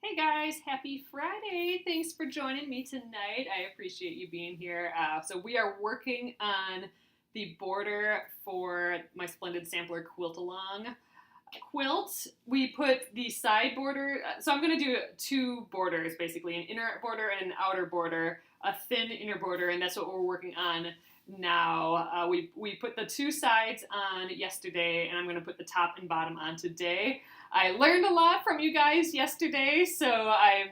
Hey guys, happy Friday. Thanks for joining me tonight. I appreciate you being here. So we are working on the border for my Splendid Sampler quilt along quilt. We put the side border, so I'm going to do two borders basically, an inner border and an outer border, a thin inner border, and that's what we're working on now. We put the two sides on yesterday, and I'm going to put the top and bottom on today. I learned a lot from you guys yesterday, so I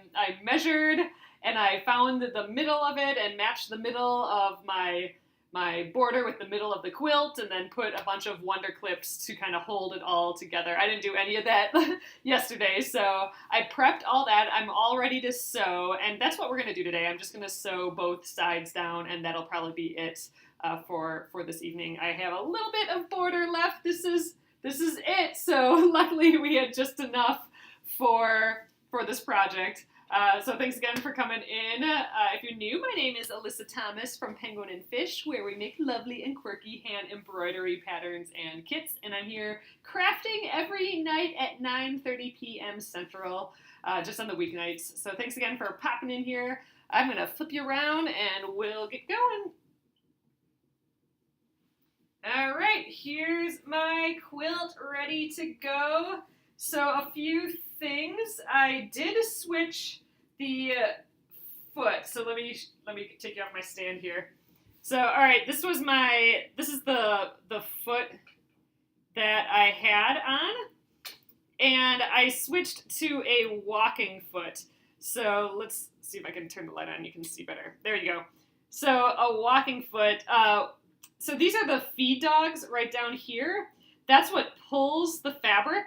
measured and I found the middle of it and matched the middle of my border with the middle of the quilt, and then put a bunch of wonder clips to kind of hold it all together. I didn't do any of that yesterday, so I prepped all that. I'm all ready to sew, and that's what we're going to do today. I'm just going to sew both sides down, and that'll probably be it for this evening. I have a little bit of border left. This is it. So luckily we had just enough for this project. So thanks again for coming in. If you're new, my name is Alyssa Thomas from Penguin and Fish, where we make lovely and quirky hand embroidery patterns and kits. And I'm here crafting every night at 9:30 p.m. Central, just on the weeknights. So thanks again for popping in here. I'm going to flip you around and we'll get going. All right, here's my quilt ready to go. So a few things. I did switch the foot. So let me take you off my stand here. So all right, this is the foot that I had on, and I switched to a walking foot. So let's see if I can turn the light on. You can see better. There you go. So a walking foot. So these are the feed dogs right down here. That's what pulls the fabric.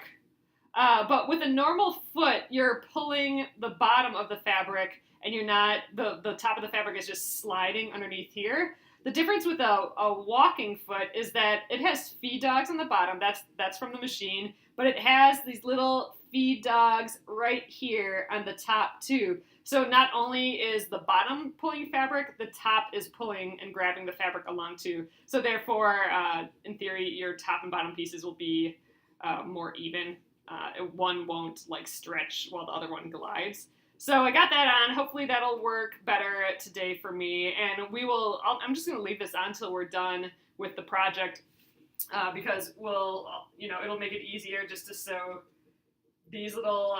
But with a normal foot, you're pulling the bottom of the fabric, and you're not, the top of the fabric is just sliding underneath here. The difference with a walking foot is that it has feed dogs on the bottom. That's from the machine. But it has these little feed dogs right here on the top too. So not only is the bottom pulling fabric, the top is pulling and grabbing the fabric along too. So therefore, in theory, your top and bottom pieces will be more even. One won't like stretch while the other one glides. So I got that on. Hopefully that'll work better today for me. And I'm just gonna leave this on until we're done with the project because it'll make it easier just to sew these little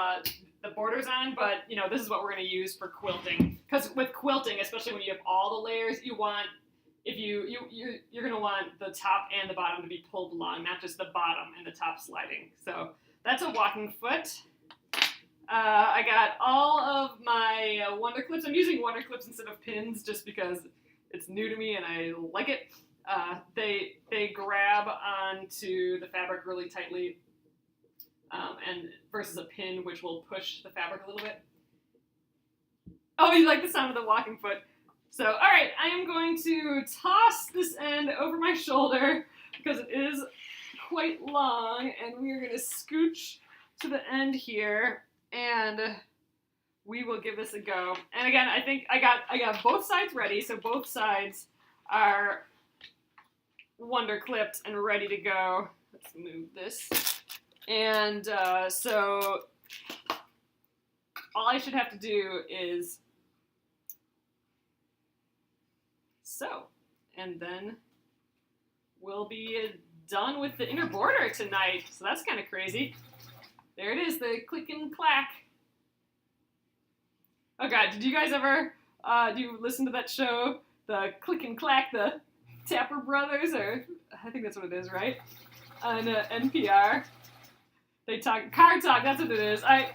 the borders on, but this is what we're going to use for quilting, because with quilting, especially when you have all the layers, you're going to want the top and the bottom to be pulled along, not just the bottom and the top sliding. So that's a walking foot. I got all of my wonder clips. I'm using wonder clips instead of pins just because it's new to me and I like it. They grab onto the fabric really tightly. And versus a pin, which will push the fabric a little bit. Oh, you like the sound of the walking foot. So, all right, I am going to toss this end over my shoulder because it is quite long, and we are going to scooch to the end here, and we will give this a go. And again, I think I got both sides ready, so both sides are wonder clipped and ready to go. Let's move this. And so all I should have to do is sew, and then we'll be done with the inner border tonight. So that's kind of crazy. There it is, the click and clack. Oh God, did you guys ever, do you listen to that show, the Click and Clack, the Tapper Brothers, or I think that's what it is, right? On NPR. They talk, Card Talk, that's what it is. I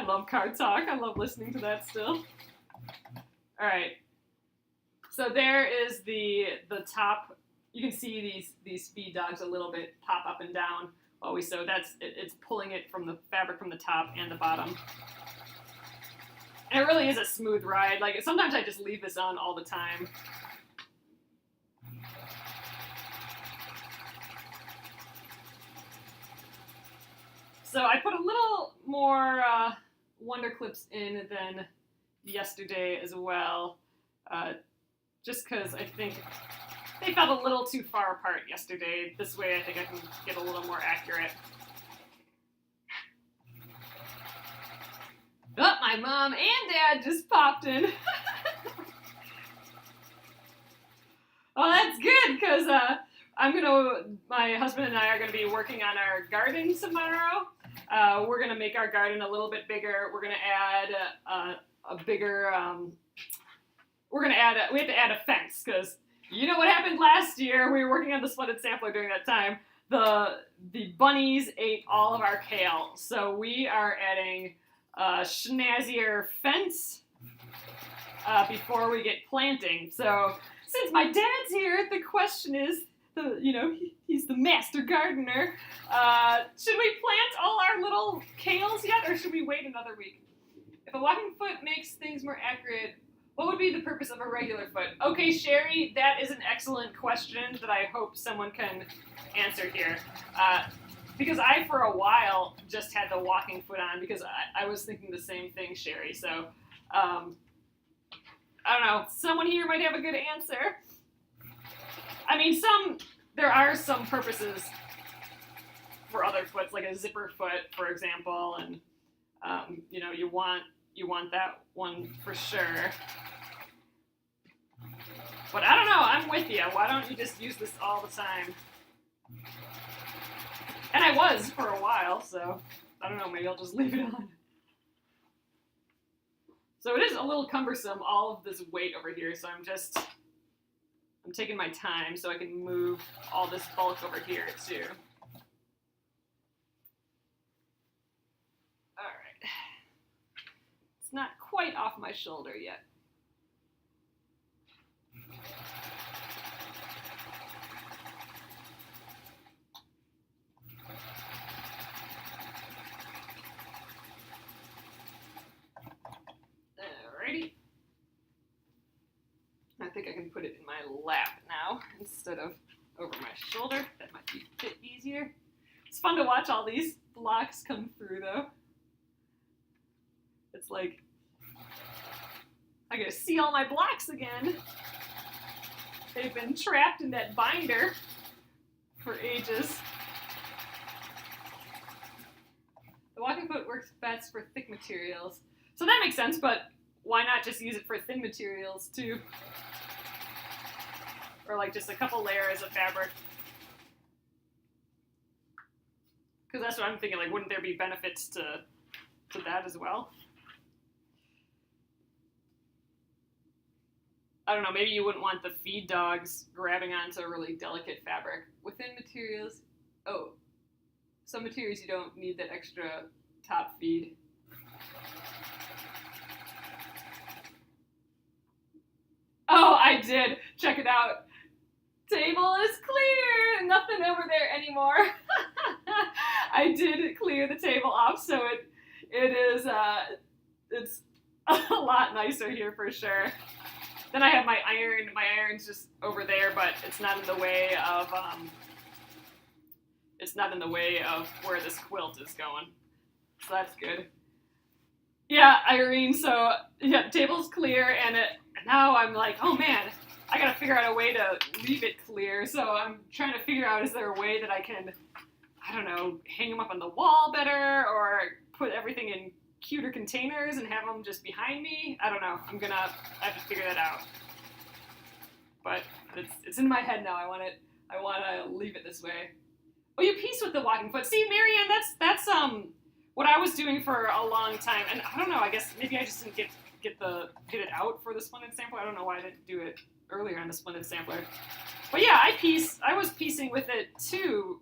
love Card Talk. I love listening to that still. All right. So there is the top. You can see these feed dogs a little bit pop up and down while we sew. It's pulling it from the fabric from the top and the bottom. And it really is a smooth ride. Like sometimes I just leave this on all the time. So I put a little more wonder clips in than yesterday as well, just because I think they felt a little too far apart yesterday. This way I think I can get a little more accurate. Oh, my My mom and dad just popped in. Well, that's good, because my husband and I are gonna be working on our garden tomorrow. We're gonna make our garden a little bit bigger. We're gonna add we have to add a fence, because you know what happened last year? We were working on the Splendid Sampler during that time. The bunnies ate all of our kale, so we are adding a schnazzier fence before we get planting. So since my dad's here, the question is, he's the master gardener. Should we plant all our little kales yet, or should we wait another week? If a walking foot makes things more accurate, what would be the purpose of a regular foot? Okay, Sherry, that is an excellent question that I hope someone can answer here. Because I, for a while, just had the walking foot on, because I was thinking the same thing, Sherry. So, I don't know. Someone here might have a good answer. I mean, there are some purposes for other foots, like a zipper foot, for example, and, you want that one for sure. But I don't know, I'm with you. Why don't you just use this all the time? And I was for a while, so I don't know, maybe I'll just leave it on. So it is a little cumbersome, all of this weight over here, so I'm taking my time so I can move all this bulk over here too. Alright. It's not quite off my shoulder yet. Alrighty. I think I can put it in my lap now instead of over my shoulder. That might be a bit easier. It's fun to watch all these blocks come through though. It's like, I gotta see all my blocks again. They've been trapped in that binder for ages. The walking foot works best for thick materials. So that makes sense, but why not just use it for thin materials too? Or like just a couple layers of fabric. Because that's what I'm thinking, like, wouldn't there be benefits to that as well? I don't know, maybe you wouldn't want the feed dogs grabbing onto really delicate fabric. Within materials, some materials you don't need that extra top feed. Oh, I did. Check it out. Table is clear. Nothing over there anymore. I did clear the table off, so it's a lot nicer here for sure. Then I have my iron. My iron's just over there, but it's not in the way of where this quilt is going. So that's good. Yeah, Irene. So yeah, the table's clear, and now I'm like, oh man, I gotta figure out a way to leave it clear. So I'm trying to figure out, is there a way that I can, I don't know, hang them up on the wall better, or put everything in cuter containers and have them just behind me? I don't know. I have to figure that out. But it's in my head now. I want to leave it this way. Oh, you piece with the walking foot. See, Marianne, that's what I was doing for a long time. And I don't know. I guess maybe I just didn't get it out for the Splendid Sampler. I don't know why I didn't do it earlier on the Splendid Sampler. But yeah, I was piecing with it too.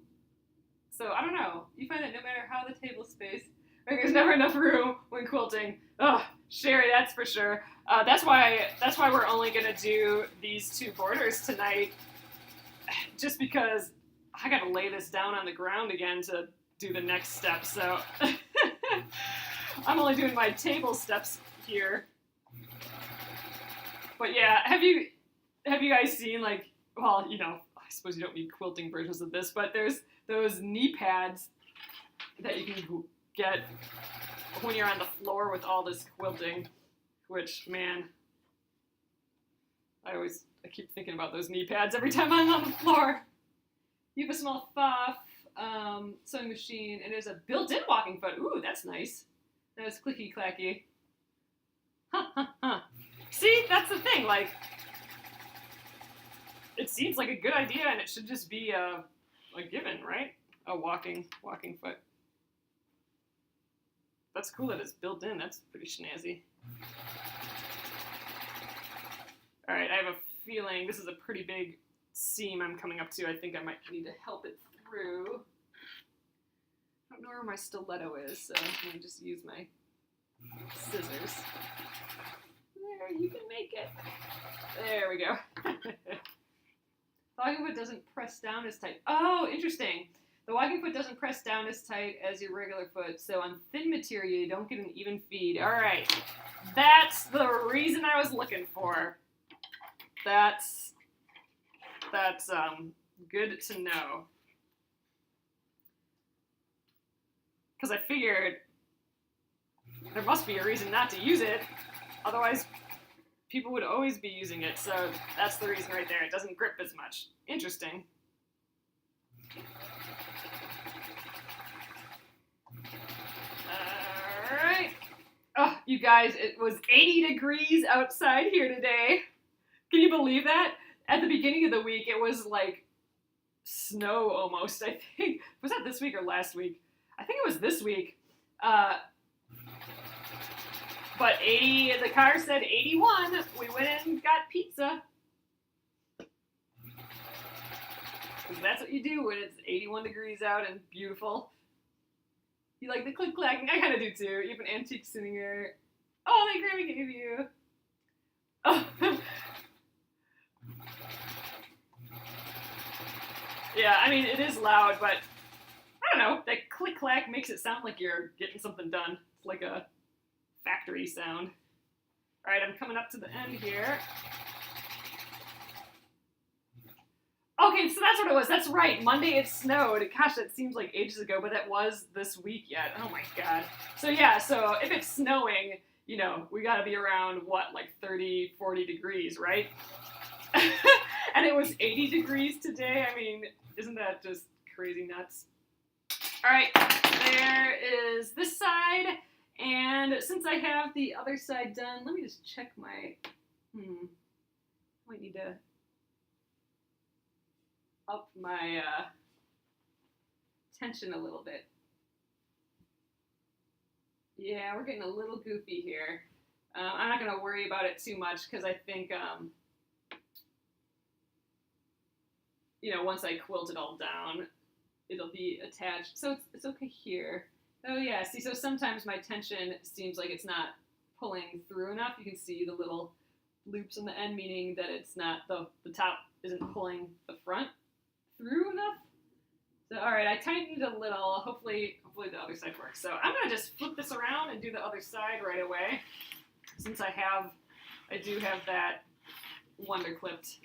So I don't know. You find that no matter how the table space, there's never enough room when quilting. Ugh, Sherry, that's for sure. That's why we're only gonna do these two borders tonight, just because I gotta lay this down on the ground again to do the next step. So I'm only doing my table steps here. But yeah, have you guys seen, like, well, I suppose you don't need quilting versions of this, but there's those knee pads that you can get when you're on the floor with all this quilting, which, man, I keep thinking about those knee pads every time I'm on the floor. You have a small Pfaff sewing machine, and there's a built-in walking foot. Ooh, that's nice. That's clicky-clacky. See, that's the thing, like, it seems like a good idea and it should just be a given, right? A walking foot. That's cool that it's built in, that's pretty snazzy. Alright, I have a feeling this is a pretty big seam I'm coming up to. I think I might need to help it through. I don't know where my stiletto is, so I'm going to just use my scissors. There, you can make it. There we go. The walking foot doesn't press down as tight. Oh, interesting. The walking foot doesn't press down as tight as your regular foot, so on thin material you don't get an even feed. All right, that's the reason I was looking for. That's good to know. Because I figured there must be a reason not to use it, otherwise people would always be using it, so that's the reason right there. It doesn't grip as much. Interesting. Alright. Oh, you guys, it was 80 degrees outside here today. Can you believe that? At the beginning of the week, it was like snow almost, I think. Was that this week or last week? I think it was this week. But 80, the car said 81. We went and got pizza. Because that's what you do when it's 81 degrees out and beautiful. You like the click clacking? I kind of do too. You have an antique sitting here. Oh, that Grammy gave you. Oh. Yeah, I mean, it is loud, but I don't know. That click clack makes it sound like you're getting something done. It's like a factory sound. All right, I'm coming up to the end here. Okay, so that's what it was. That's right. Monday it snowed. Gosh, that seems like ages ago, but that was this week yet. Oh my God. So yeah, so if it's snowing, you know, we got to be around, what, like 30, 40 degrees, right? And it was 80 degrees today. I mean, isn't that just crazy nuts? All right, there is this side. And since I have the other side done, let me just check my, might need to up my tension a little bit. Yeah, we're getting a little goofy here. I'm not going to worry about it too much because I think, you know, once I quilt it all down, it'll be attached. So it's okay here. Oh yeah, see, so sometimes my tension seems like it's not pulling through enough. You can see the little loops on the end, meaning that it's not, the top isn't pulling the front through enough. So all right, I tightened a little. Hopefully the other side works. So I'm gonna just flip this around and do the other side right away, since I do have that wonder clipped,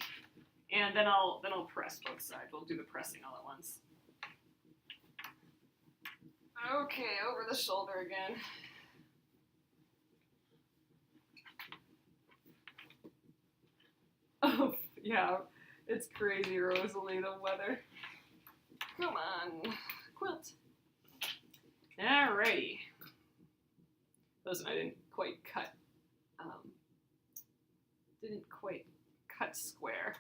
and then I'll press both sides. We'll do the pressing all at once. Okay, over the shoulder again. Oh, yeah, it's crazy, Rosalie, the weather. Come on, quilt. Alrighty. Listen, I didn't quite cut square.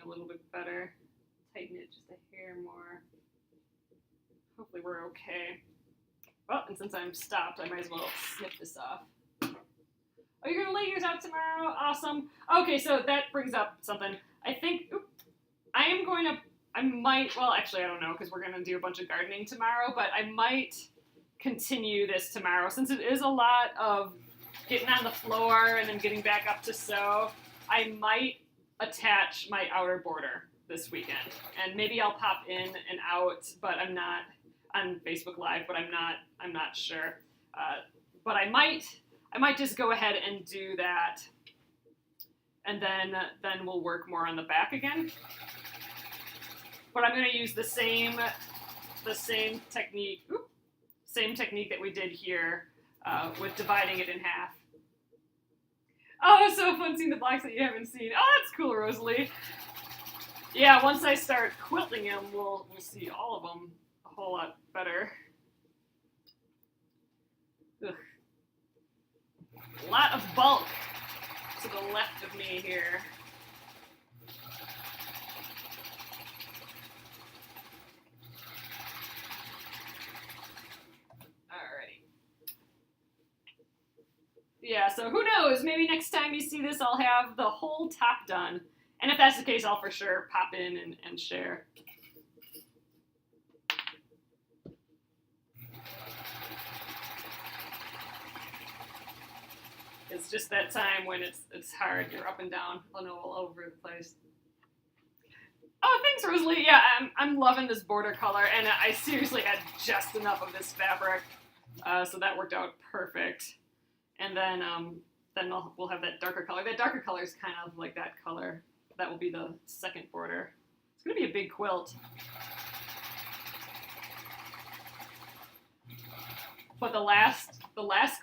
A little bit better. Tighten it just a hair more. Hopefully we're okay. Well, and since I'm stopped, I might as well snip this off. Oh, you're gonna lay yours out tomorrow? Awesome. Okay, so that brings up something. I think, I might, well, actually I don't know, because we're gonna do a bunch of gardening tomorrow, but I might continue this tomorrow, since it is a lot of getting on the floor and then getting back up to sew. I might attach my outer border this weekend, and maybe I'll pop in and out, but I'm not on Facebook Live, but I'm not sure. But I might just go ahead and do that, and then we'll work more on the back again. But I'm going to use the same the same technique, that we did here with dividing it in half. Oh, it's so fun seeing the blocks that you haven't seen. Oh, that's cool, Rosalie. Yeah, once I start quilting them, we'll see all of them a whole lot better. Ugh. A lot of bulk to the left of me here. Alrighty. Yeah, so who knows? Maybe next time you see this, I'll have the whole top done. And if that's the case, I'll for sure pop in and share. It's just that time when it's hard. You're up and down, all over the place. Oh, thanks, Rosalie. Yeah, I'm loving this border color, and I seriously had just enough of this fabric, so that worked out perfect. And then we'll have that darker color. That darker color is kind of like that color. That will be the second border. It's gonna be a big quilt. But the last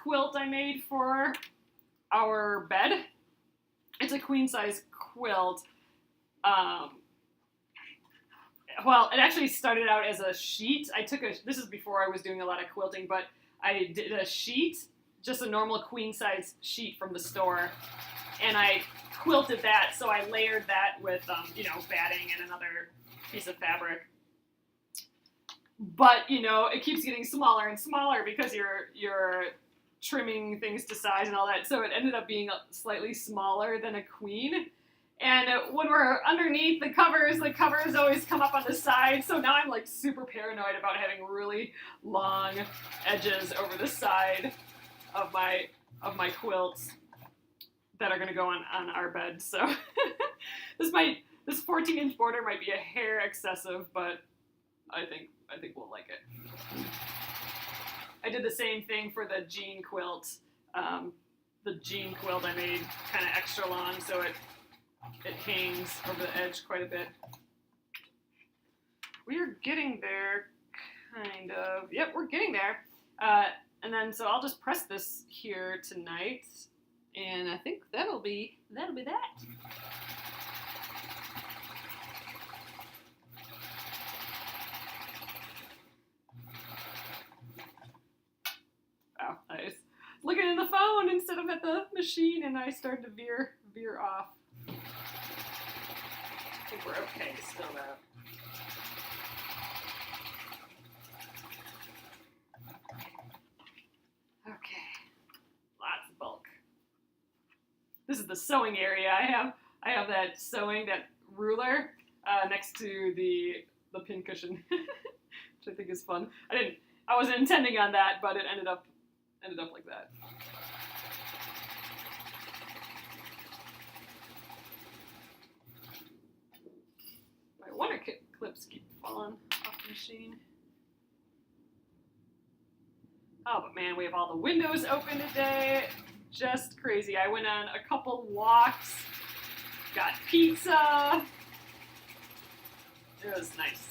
quilt I made for our bed, it's a queen size quilt. Well, it actually started out as a sheet. This is before I was doing a lot of quilting, but I did a sheet, just a normal queen size sheet from the store, and I quilted that, so I layered that with, batting and another piece of fabric. But, it keeps getting smaller and smaller because you're trimming things to size and all that, so it ended up being slightly smaller than a queen. And when we're underneath the covers always come up on the side, so now I'm like super paranoid about having really long edges over the side of my quilts that are going to go on our bed. So this 14-inch border might be a hair excessive, but I think we'll like it. I did the same thing for the jean quilt. The jean quilt I made kind of extra long, so it hangs over the edge quite a bit. We are getting there, kind of. Yep, we're getting there. And then, so I'll just press this here tonight, and I think that'll be that. Wow, I was looking at the phone instead of at the machine, and I started to veer off. I think we're okay still though. Okay, lots of bulk. This is the sewing area. I have that ruler next to the pin cushion, which I think is fun. I wasn't intending on that, but it ended up like that. My wonder clips keep falling off the machine. Oh, but man, we have all the windows open today. Just crazy. I went on a couple walks, got pizza. It was nice.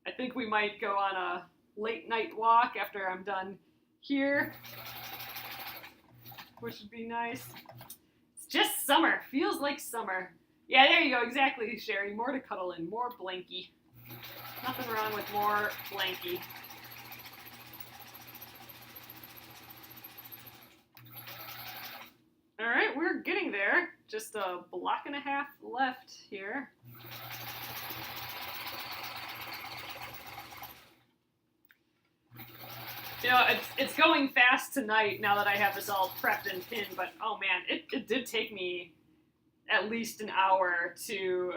I think we might go on a late night walk after I'm done here, which would be nice. It's just summer. Feels like summer. Yeah, there you go. Exactly, Sherry. More to cuddle in. More blankie. Nothing wrong with more blankie. All right, we're getting there. Just a block and a half left here. It's going fast tonight now that I have this all prepped and pinned, but oh man, it did take me at least an hour to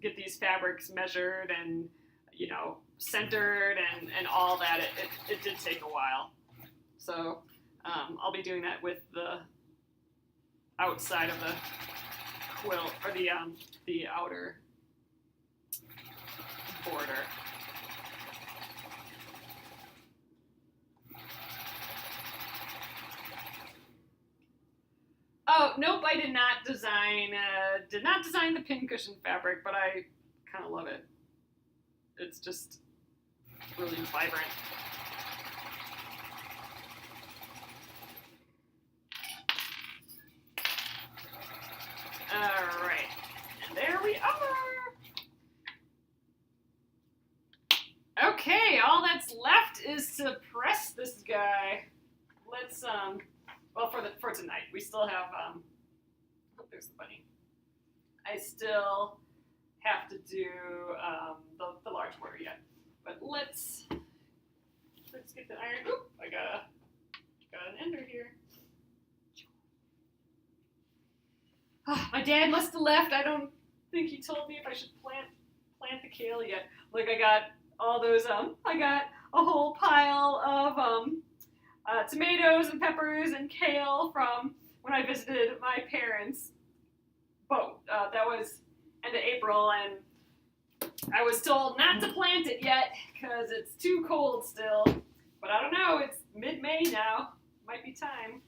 get these fabrics measured and centered and all that. It did take a while. So I'll be doing that with the outside of the quilt, or the outer border. Oh, nope, I did not design the pincushion fabric, but I kind of love it. It's just really vibrant. All right, and there we are. Okay, all that's left is to press this guy. Let's well, for tonight, we still have oh, there's the bunny. I still have to do the large border yet, but let's get the iron. Oop, I got an ender here. Oh, my dad must have left. I don't think he told me if I should plant the kale yet. Like I got all those I got a whole pile of tomatoes and peppers and kale from when I visited my parents' boat. That was end of April, and I was told not to plant it yet because it's too cold still. But I don't know, it's mid-May now. Might be time.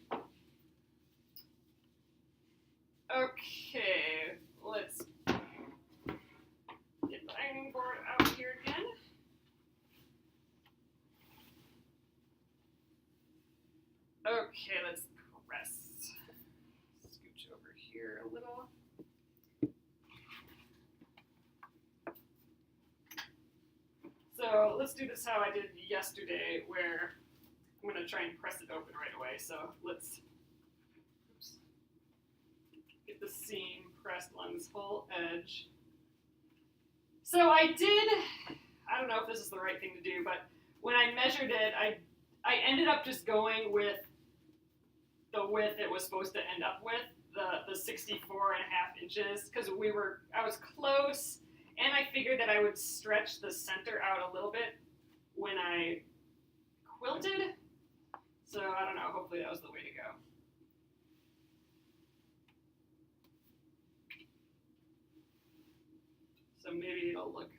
Okay, let's get the ironing board out here again. Okay, let's press. Scooch over here a little. So let's do this how I did yesterday, where I'm going to try and press it open right away. So let's get the seam pressed along this whole edge. So I don't know if this is the right thing to do, but when I measured it, I ended up just going with the width it was supposed to end up with, the 64.5 inches, because I was close, and I figured that I would stretch the center out a little bit when I quilted. So I don't know, hopefully that was the way to go. So maybe it'll look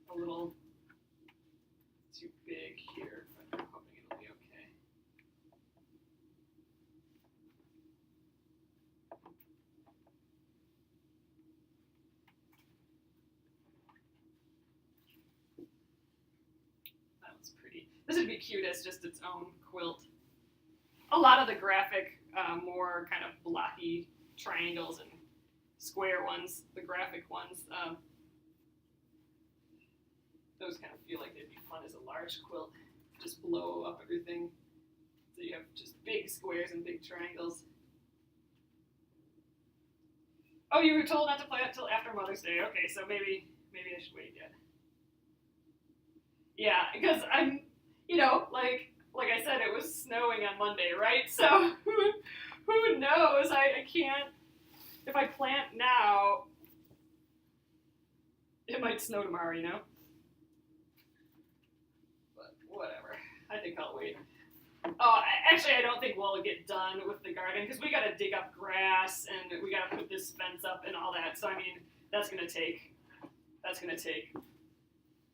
a little too big here, but I'm hoping it'll be okay. That was pretty. This would be cute as just its own quilt. A lot of the graphic, more kind of blocky triangles and square ones, the graphic ones, those kind of feel like they'd be fun as a large quilt. Just blow up everything. So you have just big squares and big triangles. Oh, you were told not to play it until after Mother's Day. Okay, so maybe I should wait yet. Yeah, because I'm, like I said, it was snowing on Monday, right? So who knows? I can't. If I plant now, it might snow tomorrow, But whatever. I think I'll wait. Oh, actually, I don't think we'll get done with the garden because we got to dig up grass and we got to put this fence up and all that. So I mean, that's gonna take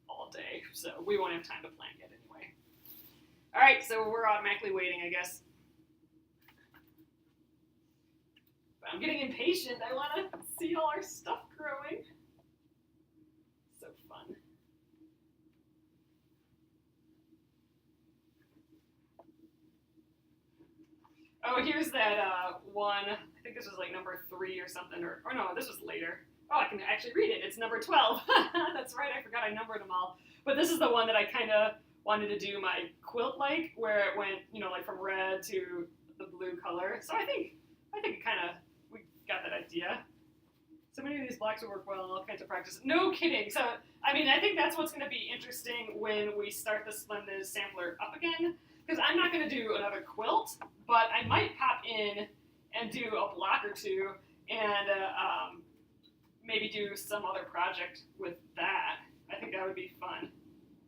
all day. So we won't have time to plant yet anyway. All right, so we're automatically waiting, I guess. I'm getting impatient. I want to see all our stuff growing. So fun. Oh, here's that one. I think this was like number 3 or something. Or no, this was later. Oh, I can actually read it. It's number 12. That's right. I forgot I numbered them all. But this is the one that I kind of wanted to do my quilt like, where it went, like from red to the blue color. So I think it kind of, we got that idea. So many of these blocks will work well in all kinds of practice. No kidding. So, I mean, I think that's what's going to be interesting when we start the Splendid Sampler up again. Because I'm not going to do another quilt, but I might pop in and do a block or two and maybe do some other project with that. I think that would be fun.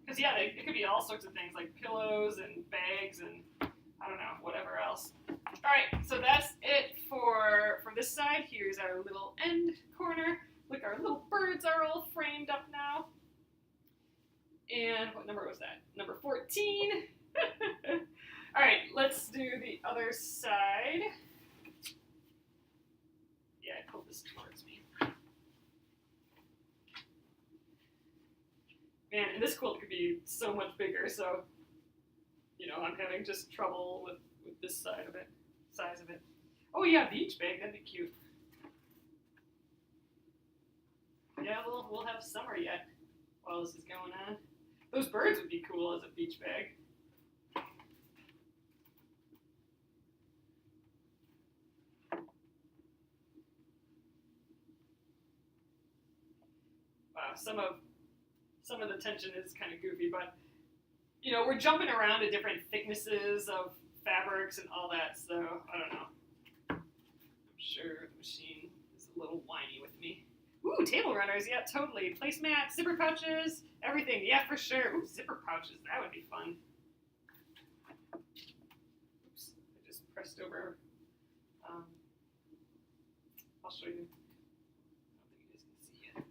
Because, yeah, it could be all sorts of things, like pillows and bags and, I don't know, whatever else. All right, so that's it for this side. Here's our little end corner. Look, our little birds are all framed up now. And what number was that? Number 14. All right, let's do the other side. pull this towards me. Man, and this quilt could be so much bigger, so, you know, I'm having just trouble with this size of it. Oh yeah, beach bag, that'd be cute. Yeah, we'll have summer yet while this is going on. Those birds would be cool as a beach bag. Wow, some of the tension is kind of goofy, but you know, we're jumping around to different thicknesses of fabrics and all that, so I don't know. I'm sure the machine is a little whiny with me. Ooh, table runners, yeah, totally. Placemats, zipper pouches, everything, yeah, for sure. Ooh, zipper pouches, that would be fun. Oops, I just pressed over. I'll show you. I don't think you guys can see it.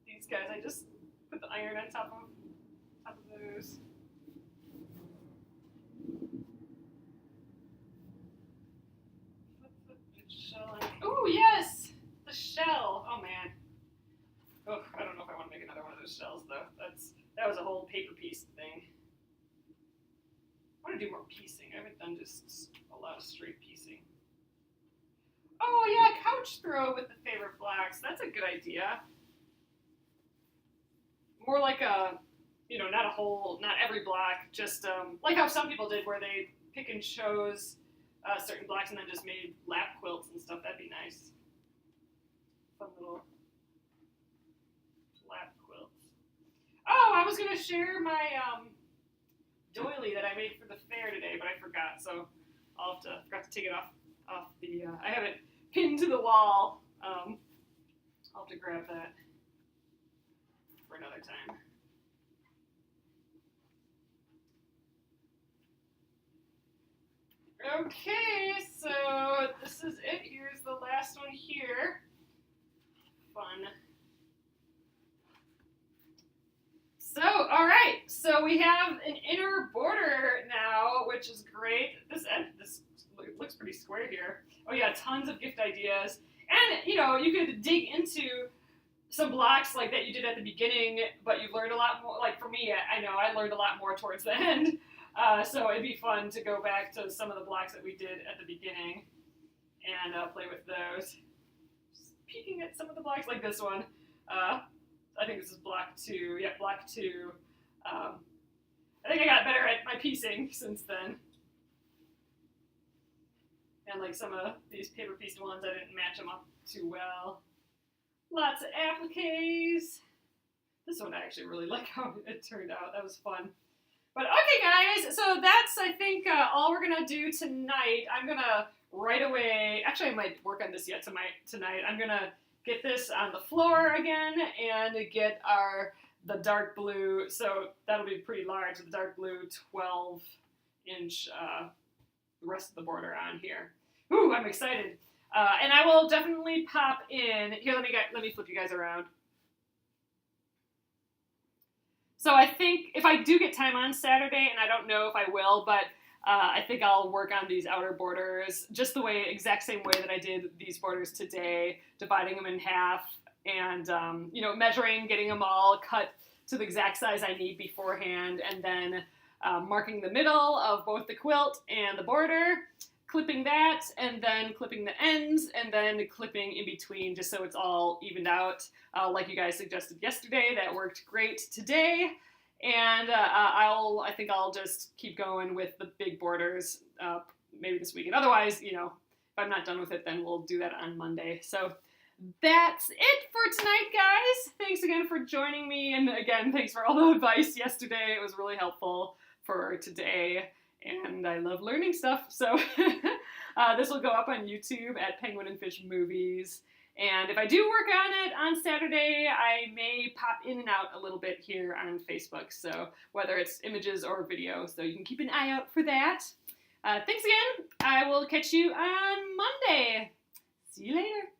These guys, I just put the iron on top of those. Oh yes, the shell. Oh man. Oh, I don't know if I want to make another one of those shells though. That was a whole paper piece thing. I want to do more piecing. I haven't done just a lot of straight piecing. Oh yeah, couch throw with the favorite blocks. That's a good idea. More like a, you know, not every block, just like how some people did where they pick and chose certain blocks and then just made lap quilts and stuff. That'd be nice. Fun little lap quilts. Oh, I was gonna share my doily that I made for the fair today, but I forgot, so I'll forgot to take it off the. I have it pinned to the wall. I'll have to grab that for another time. Okay, so this is it. Here's the last one here. Fun. So, all right. So we have an inner border now, which is great. This looks pretty square here. Oh yeah, tons of gift ideas. And, you know, you could dig into some blocks like that you did at the beginning, but you've learned a lot more. Like for me, I know I learned a lot more towards the end. So it'd be fun to go back to some of the blocks that we did at the beginning and play with those. Just peeking at some of the blocks, like this one. I think this is block 2. Yeah, block 2. I think I got better at my piecing since then. And like some of these paper pieced ones, I didn't match them up too well. Lots of appliques. This one I actually really like how it turned out. That was fun. But okay, guys, so that's, I think, all we're going to do tonight. I'm going to right away, actually I might work on this yet tonight. I'm going to get this on the floor again and get the dark blue, so that'll be pretty large, the dark blue 12-inch the rest of the border on here. Ooh, I'm excited. And I will definitely pop in. Here, let me flip you guys around. So I think if I do get time on Saturday, and I don't know if I will, but I think I'll work on these outer borders just the exact same way that I did these borders today, dividing them in half and, you know, measuring, getting them all cut to the exact size I need beforehand, and then marking the middle of both the quilt and the border, clipping that, and then clipping the ends, and then clipping in between just so it's all evened out, like you guys suggested yesterday. That worked great today. And I think I'll just keep going with the big borders maybe this weekend. Otherwise, you know, if I'm not done with it, then we'll do that on Monday. So that's it for tonight, guys. Thanks again for joining me. And again, thanks for all the advice yesterday. It was really helpful for today. And I love learning stuff. So this will go up on YouTube at Penguin and Fish Movies. And if I do work on it on Saturday, I may pop in and out a little bit here on Facebook. So whether it's images or video, so you can keep an eye out for that. Thanks again. I will catch you on Monday. See you later.